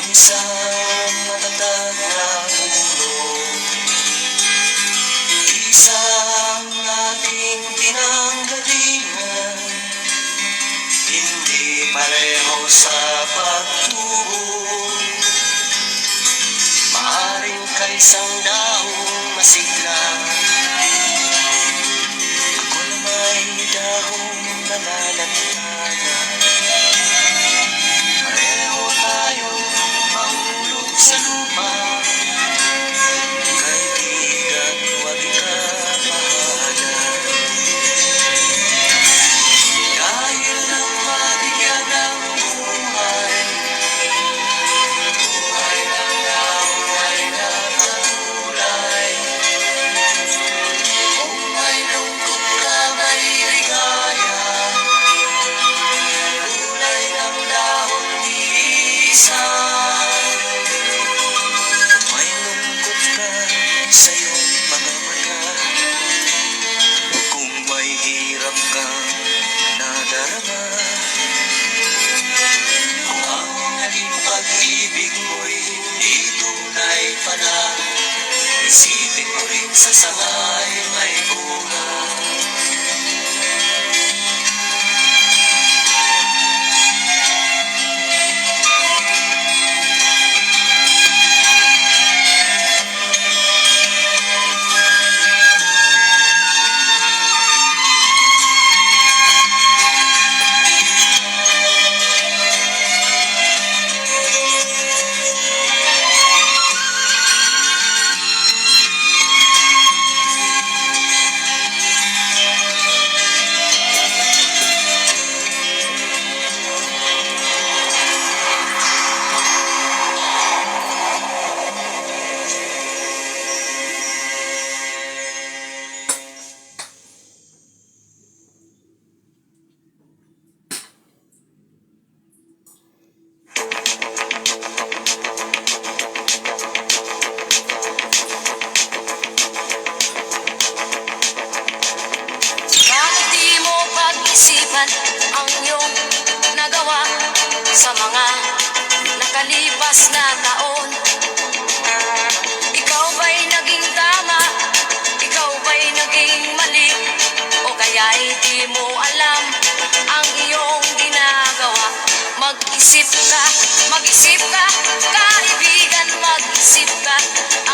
isang matatag na ulo, isang ating pinanggalingan, hindi pareho sa pagtubo. Maaring kaisang daong masigla, ako na may dahong nalalantagan. Pareho tayo mahulog sa lupa, kaibigan, huwag ikapahala. Dahil lang mabigyan ng buhay, buhay ng buhay na katulay. Kung may lungkot ka, may ligaya, kulay ng dahon ni isa. May lungkot ka sa iyong mga mata, kung may hirap kang nadarama, kung ang naging pag-ibig mo'y hindi tunay pala, isipin mo rin sa sangay may bunga. Isipan ang iyong nagawa sa mga nakalipas na taon. Ikaw ba'y naging tama? Ikaw ba'y naging mali? O kaya'y di mo alam ang iyong ginagawa? Mag-isip ka, kaibigan, mag-isip ka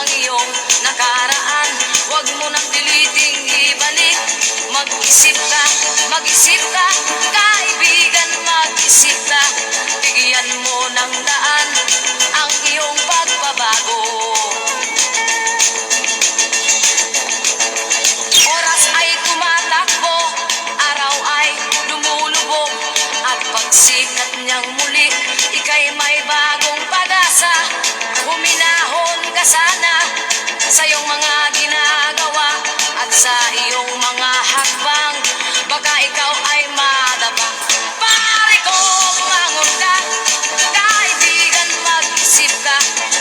ang iyong nakaraan. Huwag mo nang piliting ibalik. Mag-isip ka, kaibigan, mag-isip ka. Bigyan mo ng daan ang iyong pagbabago. Oras ay tumatakbo, araw ay lumulubog, at pagsikat niyang muli, ika'y may bagong pag-asa. Huminahon ka sana sa iyong mga ginagawa at sa iyong mga hakbang, baka ikaw ay madapa. Pare ko, bumangon ka, kaibigan, mag-isip ka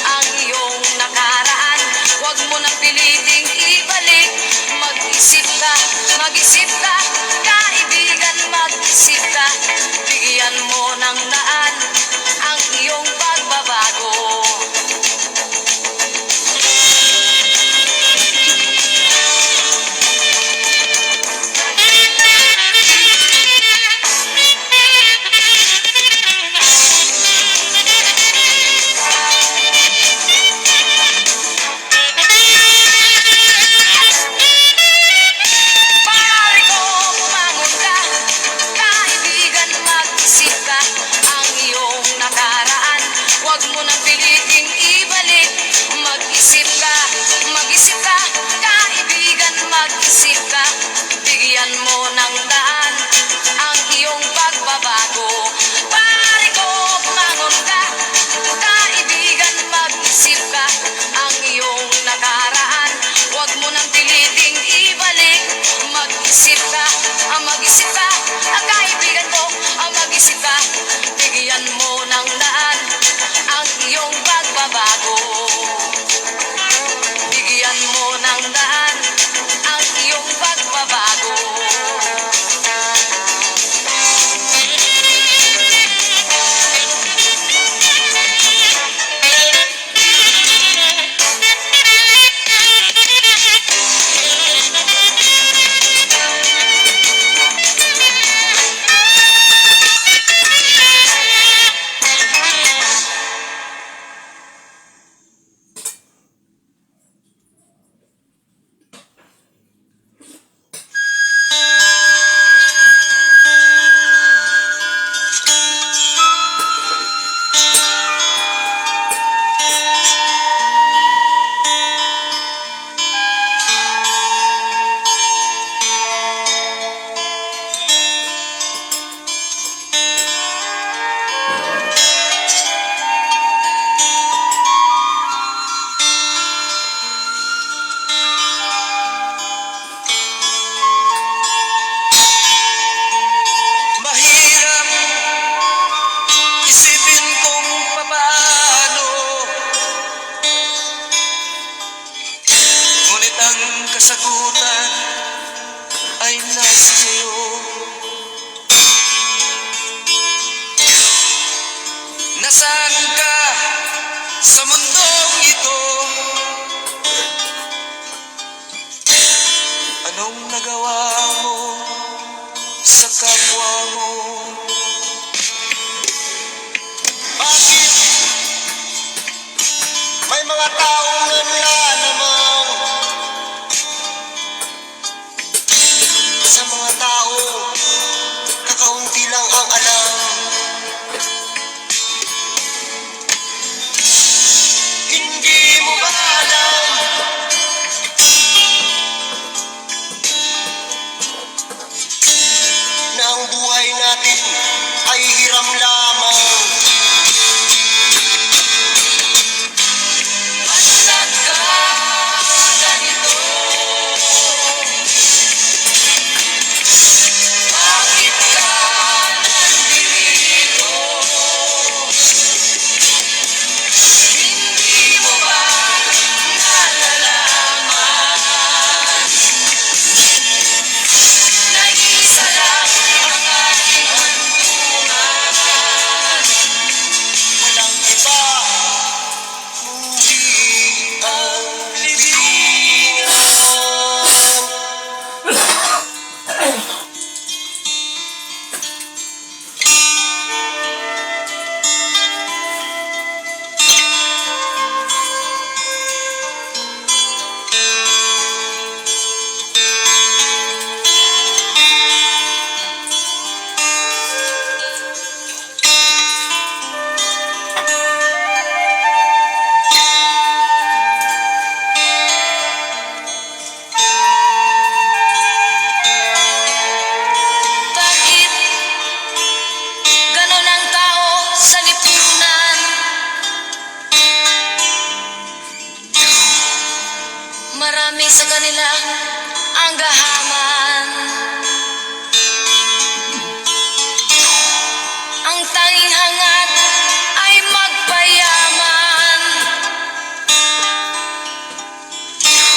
ang iyong nakaraan. Huwag mo nang piliting ibalik. Mag-isip ka, kaibigan, mag-isip ka. Bigyan mo ng daan ang iyong pagbabago. Mag-isip ka, bigyan mo ng daan ang iyong pagbabago. Pare ko, bumangon ka, kaibigan, mag-isip ka ang iyong nakaraan. Huwag mo nang piliting ibalik. Mag-isip ka, kaibigan ko, mag-isip ka. Bigyan mo ng daan ang iyong pagbabago. Sa mundong ito, anong nagawa mo sa kapwa mo? Bakit may mga taong nanlalamang sa mga tao, kakaunti lang ang alam? Hindi mo ba alam na ang buhay natin ay hiram lamang? Basta't ka ganito, bakit ka nandito? Hindi mo ba nalalaman na isa lang ang ating hantungan? Walang iba kundi ang libingan. Bakit ganon ang tao sa lipunan? Marami sa kanila ang gahaman. Ang tanging hangad ay magpayaman.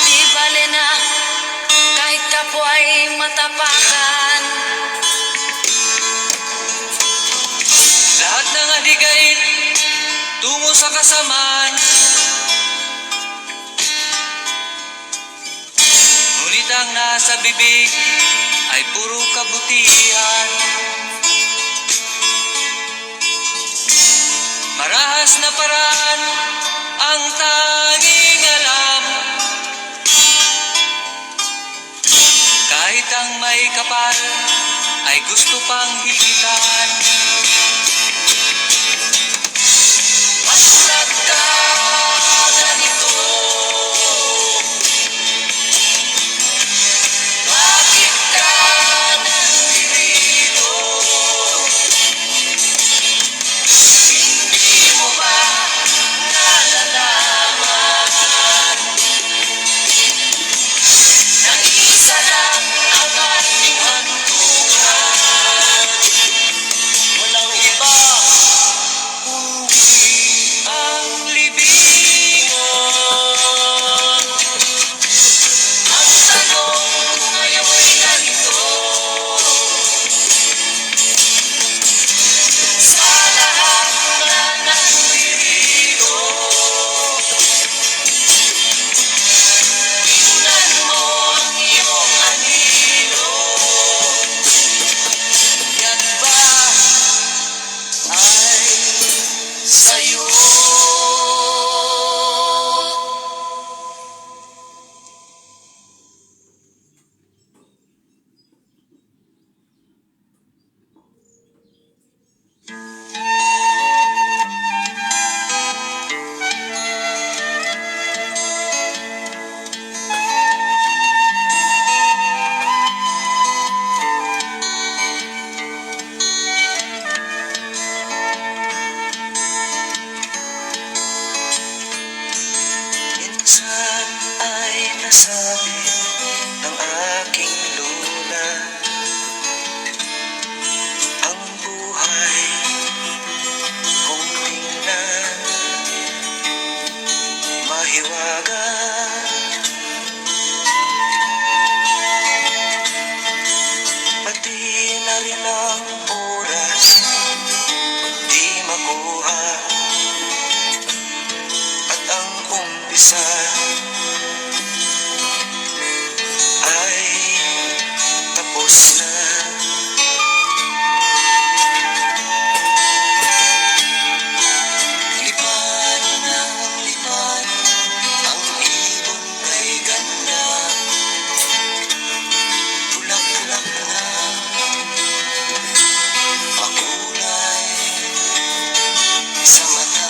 Di bale na kahit kapwa ay matapakan. Lahat ng aligain tungo sa kasamaan, ngunit ang nasa bibig ay puro kabutihan. Marahas na paraan ang tanging alam, kahit ang may kapal ay gusto pang higitan. Basta't ka ganito, bakit ka nandito? Hindi mo ba nalalaman na isa lang ang ating hantungan? Walang iba kundi ang libingan. Ang tanong ngayon'y ganito, sa lahat na nandirito, tingnan mo ang iyong anino. Yan ba ay Sa'yo. minsan ay tapos na. Lipad ng lipad ang ibon kay ganda, bulaklak na makulay sa mata.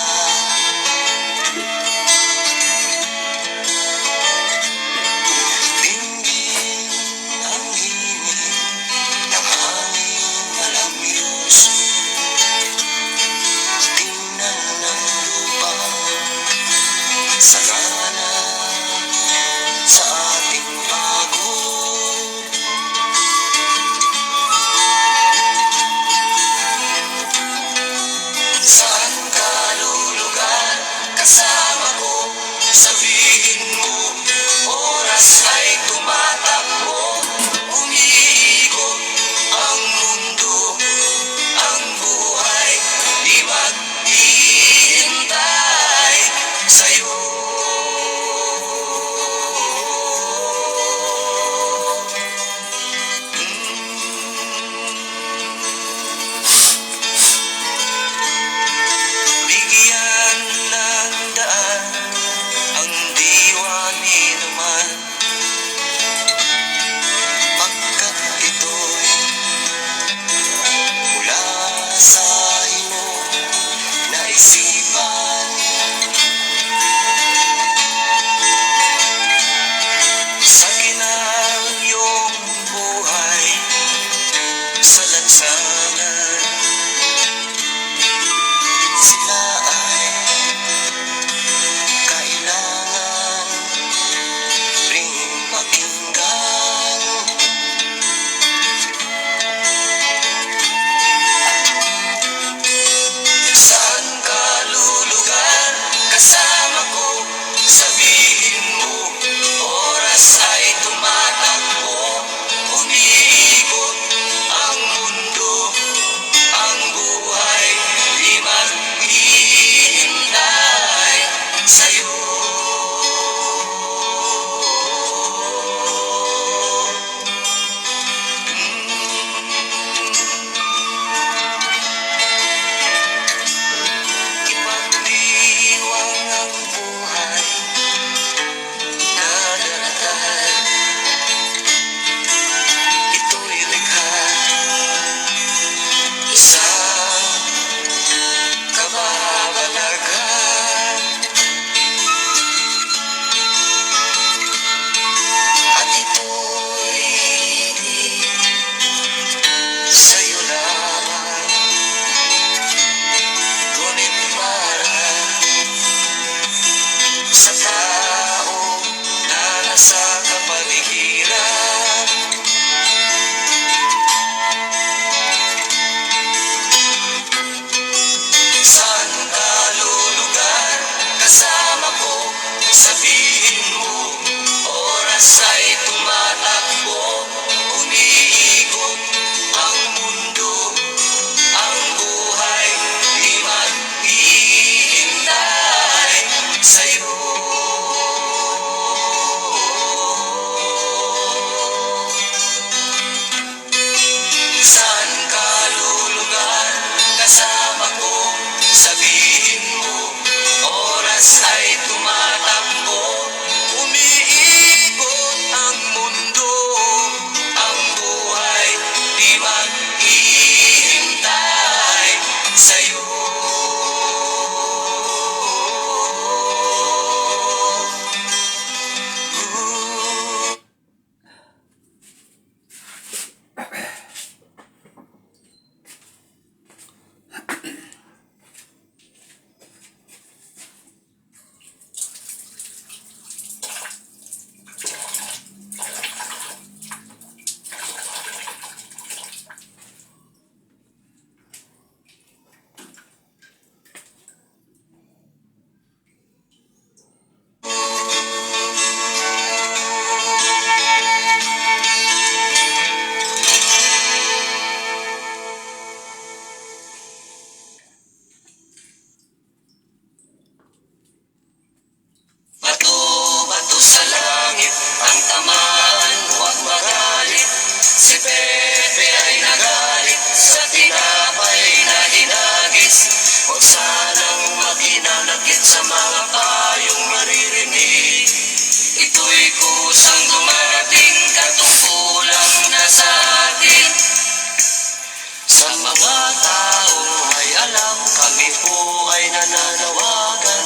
nananawagan.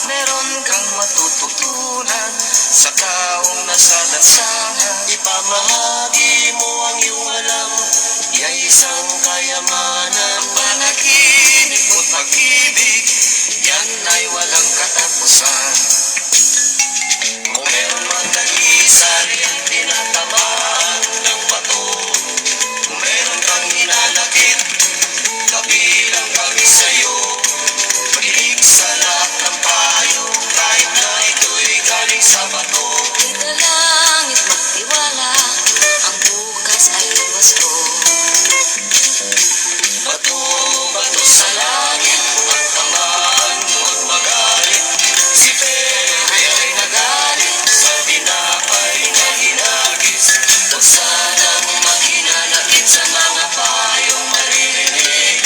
Meron kang matututunan sa taong nasa lansangan. Ipamahagi mo ang iyong alam, iya'y isang kayamanan. Panaginip mo't pag-ibig, yan ay walang katapusan. Kung meron man nag-iisang iyang tinatamaan ng bato, kung meron kang hinanakit, kabilang kami sa'yo. Makinig sa lahat ng payo, kahit na ito'y galing sa bato. Ikalangit magtiwala, ang bukas ay wasto. Bato, bato sa langit, ang tamaan, huwag magalit. Si Pepe ay nagalit sa tinapay na hinagis. Huwag sanang maghinanakit sa mga payong maririnig.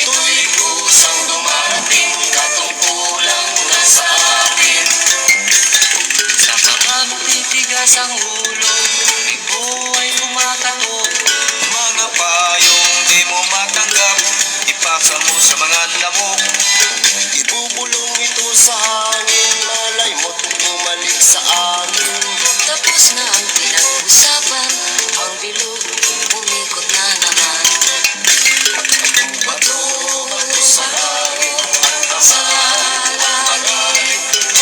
Ito'y kusang dumarating, katungkulang na sa atin. Sa mga matitigas ang ulo, ito ay kumakatok. Mga payong di mo matanggap, ipasa mo sa mga lamok. Ibubulong ito sa hangin, malay mo't bumalik sa amin. Tapos na ang pinag-usapan, ang bilog umikot na naman. Bato, bato sa langit, ang tamaan, huwag magalit.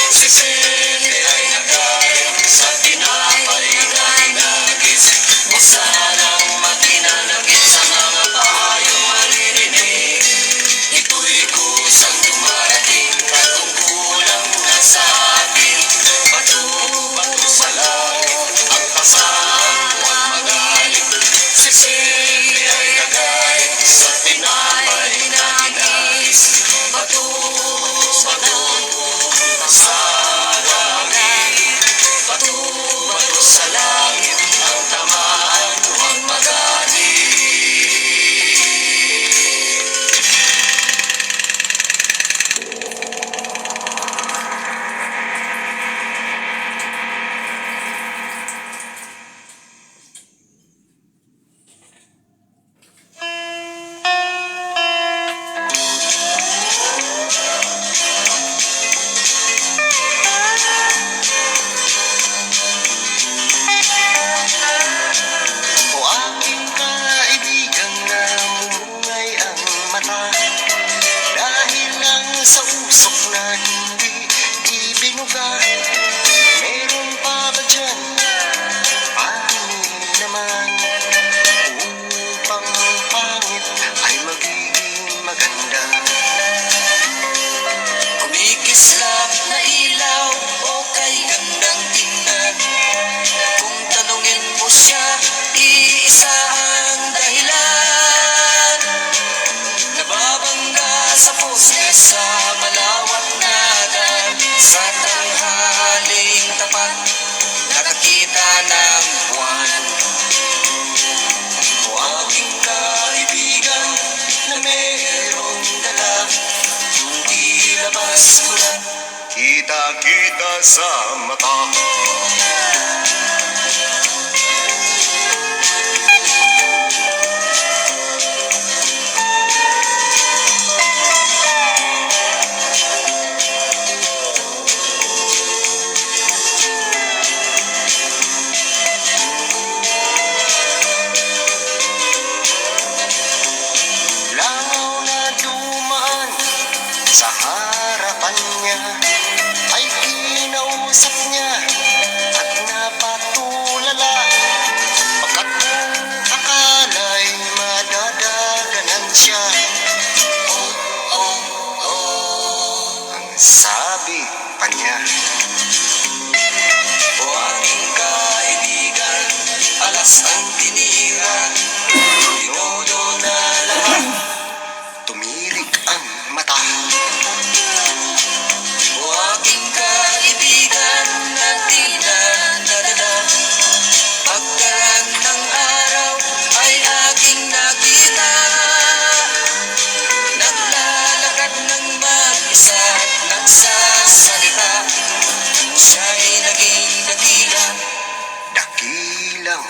Si Pepe ay nagalit sa tinapay na hinagis. Huwag sanang maghinanakit sa mga payong maririnig. Ito'y kusang dumarating, katungkulang na sa atin. Bato, bato sa langit, ang tamaan, huwag magalit. Si Pepe ay nagalit sa tinapay na hinagis. Bato, bato, sa langit. Bato, bato sa langit, ang tamaan, huwag magalit. O aking kaibigan na mumungay ang mata, dahil lang sa usok na hindi ibinuga. Meron pa ba dyan? Paano naman upang pangit ay magiging maganda? Kumikislap na ilaw o kay gandang tingnan. Kung tanungin mo siya, iisa ang dahilan. Nababangga sa poste sa malawak na daan. Sa tanghaling tapat, nakakita ng buwan. O aking kaibigan na mayroong dala, hindi labas ko na, kita-kita sa mata. Langaw na dumaan sa harapan niya, ay kinausap niya at napatulala. Pagkat kung akala'y madadaganan siya, oh, oh, oh, ang sabi pa niya. O aking kaibigan, alas ang tinira. Tinodo na lahat. Tumirik ang mata. O aking kaibigan na di na nadala. Pagkaraan ng araw ay aking nakita. Naglalakad ng mag-isa at nagsasalita. Siya'y naging dakila. Dakilang